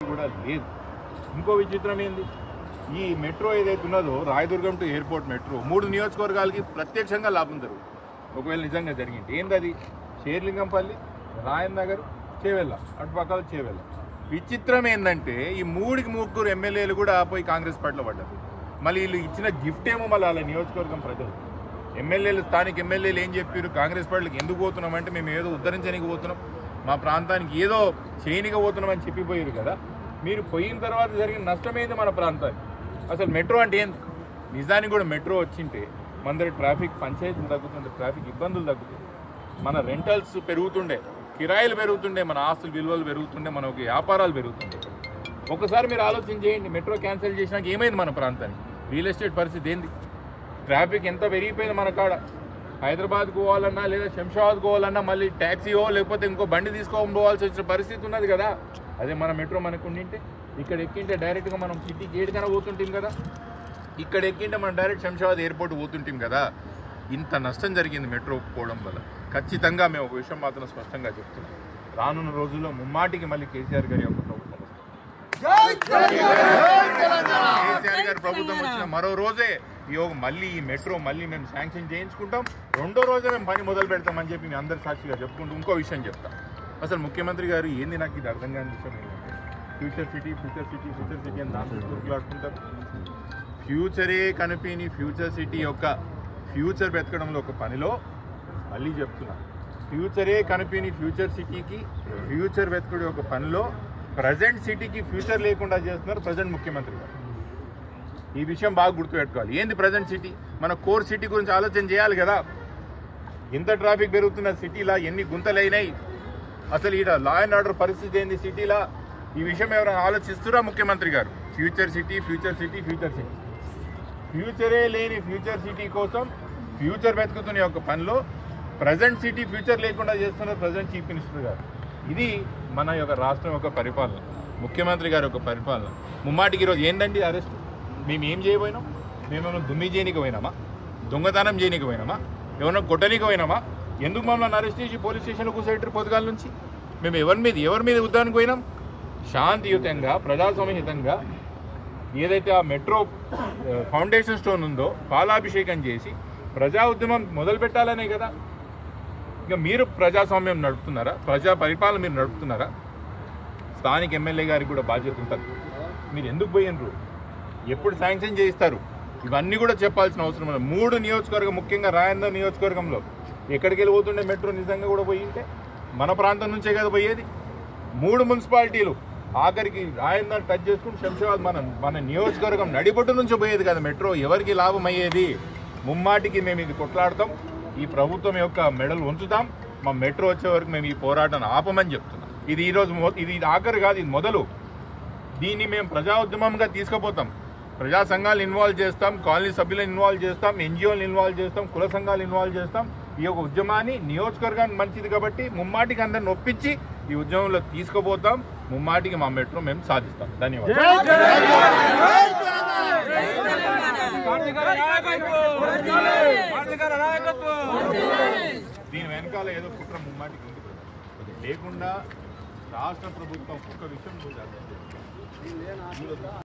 కూడా లేదు. ఇంకో విచిత్రం ఏంది, ఈ మెట్రో ఏదైతే ఉన్నదో రాయదుర్గం టు ఎయిర్పోర్ట్ మెట్రో 3 నియోజకవర్గాలకి ప్రత్యక్షంగా లాభం జరుగుతుంది. ఒకవేళ నిజంగా జరిగింది ఏందది, షేర్లింగంపల్లి, రాయన్ నగర్, చేవెళ్ళ, అటుపక్కల చేవెళ్ళ. విచిత్రం ఏంటంటే ఈ 3 ఎమ్మెల్యేలు కూడా పోయి కాంగ్రెస్ పార్టీలో పడ్డారు. మళ్ళీ వీళ్ళు ఇచ్చిన గిఫ్ట్ ఏమో మళ్ళీ అలా నియోజకవర్గం ప్రజలు ఎమ్మెల్యేలు స్థానిక ఎమ్మెల్యేలు ఏం చెప్పారు, కాంగ్రెస్ పార్టీలకు ఎందుకు పోతున్నాం అంటే మేము ఏదో ఉద్ధరించడానికి పోతున్నాం, మా ప్రాంతానికి ఏదో చేయనిగా పోతున్నామని చెప్పిపోయారు కదా. మీరు పోయిన తర్వాత జరిగిన నష్టమేది మన ప్రాంతానికి. అసలు మెట్రో అంటే ఏంది, నిజానికి కూడా మెట్రో వచ్చింటే మన దగ్గర ట్రాఫిక్ పంచాయతీలు తగ్గుతుండే, ట్రాఫిక్ ఇబ్బందులు తగ్గుతుంది, మన రెంటల్స్ పెరుగుతుండే, కిరాయిలు పెరుగుతుండే, మన ఆస్తుల విలువలు పెరుగుతుండే, మన వ్యాపారాలు పెరుగుతుండే. ఒకసారి మీరు ఆలోచన చేయండి, మెట్రో క్యాన్సిల్ చేసినాక ఏమైంది మన ప్రాంతానికి, రియల్ ఎస్టేట్ పరిస్థితి ఏంది, ట్రాఫిక్ ఎంత పెరిగిపోయింది మన కాడ. హైదరాబాద్ పోవాలన్నా లేదా శంషాబాద్ పోవాలన్నా మళ్ళీ ట్యాక్సీయో లేకపోతే ఇంకో బండి తీసుకోవడం పోవాల్సి వచ్చిన పరిస్థితి ఉన్నది కదా. అదే మన మెట్రో మనకు ఉండింటే ఇక్కడ ఎక్కింటే డైరెక్ట్గా మనం సిటీకి ఏడుకైనా పోతుంటాం కదా, ఇక్కడ ఎక్కింటే మనం డైరెక్ట్ శంషాబాద్ ఎయిర్పోర్ట్ పోతుంటాం కదా. ఇంత నష్టం జరిగింది మెట్రో పోవడం వల్ల. ఖచ్చితంగా మేము ఒక విషయం మాత్రం స్పష్టంగా చెప్తున్నాం, రానున్న రోజుల్లో ముమ్మాటికి మళ్ళీ కేసీఆర్ గారి యొక్క ప్రభుత్వం కేసీఆర్ గారి ప్రభుత్వం వచ్చిన మరో రోజే మళ్ళీ ఈ మెట్రో మళ్ళీ మేము శాంక్షన్ చేయించుకుంటాం, రెండో రోజే మేము పని మొదలు పెడతామని చెప్పి మేము అందరు సాక్షిగా చెప్పుకుంటూ ఇంకో విషయం చెప్తాం. అసలు ముఖ్యమంత్రి గారు ఏంది, నాకు ఇది అర్థం కాని విషయం ఏంటంటే future city future city future city అని దాంట్లో దొరుకులాడుతుంటారు. ఫ్యూచరే కనిపిని ఫ్యూచర్ సిటీ యొక్క ఫ్యూచర్ వెతకడంలో ఒక పనిలో మళ్ళీ చెప్తున్నా, ఫ్యూచరే కనిపిని ఫ్యూచర్ సిటీకి ఫ్యూచర్ వెతకడం ఒక పనిలో ప్రజెంట్ సిటీకి ఫ్యూచర్ లేకుండా చేస్తున్నారు ప్రజెంట్ ముఖ్యమంత్రి గారు. ఈ విషయం బాగా గుర్తుపెట్టుకోవాలి. ఏంది ప్రజెంట్ సిటీ, మన కోర్ సిటీ గురించి ఆలోచన చేయాలి కదా. ఎంత ట్రాఫిక్ పెరుగుతున్న సిటీలా, ఎన్ని గుంతలైనాయి, అసలు ఈడ లా అండ్ ఆర్డర్ పరిస్థితి ఏంది సిటీలా, ఈ విషయం ఎవరైనా ఆలోచిస్తురా ముఖ్యమంత్రి గారు. Future city future city future city, ఫ్యూచరే లేని ఫ్యూచర్ సిటీ కోసం ఫ్యూచర్ వెతుకుతున్న యొక్క పనిలో ప్రజెంట్ సిటీ ఫ్యూచర్ లేకుండా చేస్తున్నారు ప్రజెంట్ చీఫ్ మినిస్టర్ గారు. ఇది మన యొక్క రాష్ట్రం యొక్క పరిపాలన, ముఖ్యమంత్రి గారి యొక్క పరిపాలన. ముమ్మాటికి ఈరోజు ఏందండి అరెస్ట్, మేము ఏం చేయబోయినాం, మేమేమో దుమ్మి చేయనికి పోయినామా, దొంగతనం చేయనికి పోయినామా, ఏమన్నా కొట్టనికి పోయినామా, ఎందుకు మమ్మల్ని అరెస్ట్ చేసి పోలీస్ స్టేషన్లో కూర్చోబెట్టారు పొద్దుగాల నుంచి. మేము ఎవరి మీద ఉద్దానికి పోయినాం, శాంతియుతంగా ప్రజాస్వామ్యయుతంగా ఏదైతే ఆ మెట్రో ఫౌండేషన్ స్టోన్ ఉందో పాలాభిషేకం చేసి ప్రజా ఉద్యమం మొదలు పెట్టాలనే కదా. ఇక మీరు ప్రజాస్వామ్యం నడుపుతున్నారా, ప్రజా పరిపాలన మీరు నడుపుతున్నారా, స్థానిక ఎమ్మెల్యే గారికి కూడా బాధ్యత ఉంటుంది. మీరు ఎందుకు పోయినరు, ఎప్పుడు శాంక్షన్ చేయిస్తారు, ఇవన్నీ కూడా చెప్పాల్సిన అవసరం ఉంది. 3 నియోజకవర్గం, ముఖ్యంగా రాయన్న నియోజకవర్గంలో ఎక్కడికి వెళ్ళిపోతుండే మెట్రో నిజంగా కూడా పోయింటే మన ప్రాంతం నుంచే కదా పోయేది. 3 మున్సిపాలిటీలు ఆఖరికి రాయన్న టచ్ చేసుకుని శంషాబాద్ మన నియోజకవర్గం నడిబొట్టు నుంచి పోయేది కదా మెట్రో. ఎవరికి లాభం అయ్యేది, ముమ్మాటికి మేము ఇది కొట్లాడతాం, ఈ ప్రభుత్వం యొక్క మెడలు ఉంచుతాం, మా మెట్రో వచ్చే వరకు మేము ఈ పోరాటాన్ని ఆపమని చెప్తున్నాం. ఇది ఈరోజు ఇది ఆఖరి కాదు, ఇది మొదలు. దీన్ని మేము ప్రజా ఉద్యమంగా తీసుకుపోతాం, ప్రజా సంఘాలను ఇన్వాల్వ్ చేస్తాం, కాలనీ సభ్యులను ఇన్వాల్వ్ చేస్తాం, ఎన్జిఓలను ఇన్వాల్వ్ చేస్తాం, కుల సంఘాలు ఇన్వాల్వ్ చేస్తాం. ఈ యొక్క ఉద్యమాన్ని నియోజకవర్గానికి మంచిది కాబట్టి ముమ్మాటికి అందరిని ఒప్పించి ఈ ఉద్యమంలో తీసుకుపోతాం. ముమ్మాటికి మా మెట్రో మేము సాధిస్తాం. ధన్యవాదాలు. దీని వెనకాల ఏదో కుట్ర ముమ్మాటికి ఉంది లేకుండా రాష్ట్ర ప్రభుత్వం ఒక్క విషయం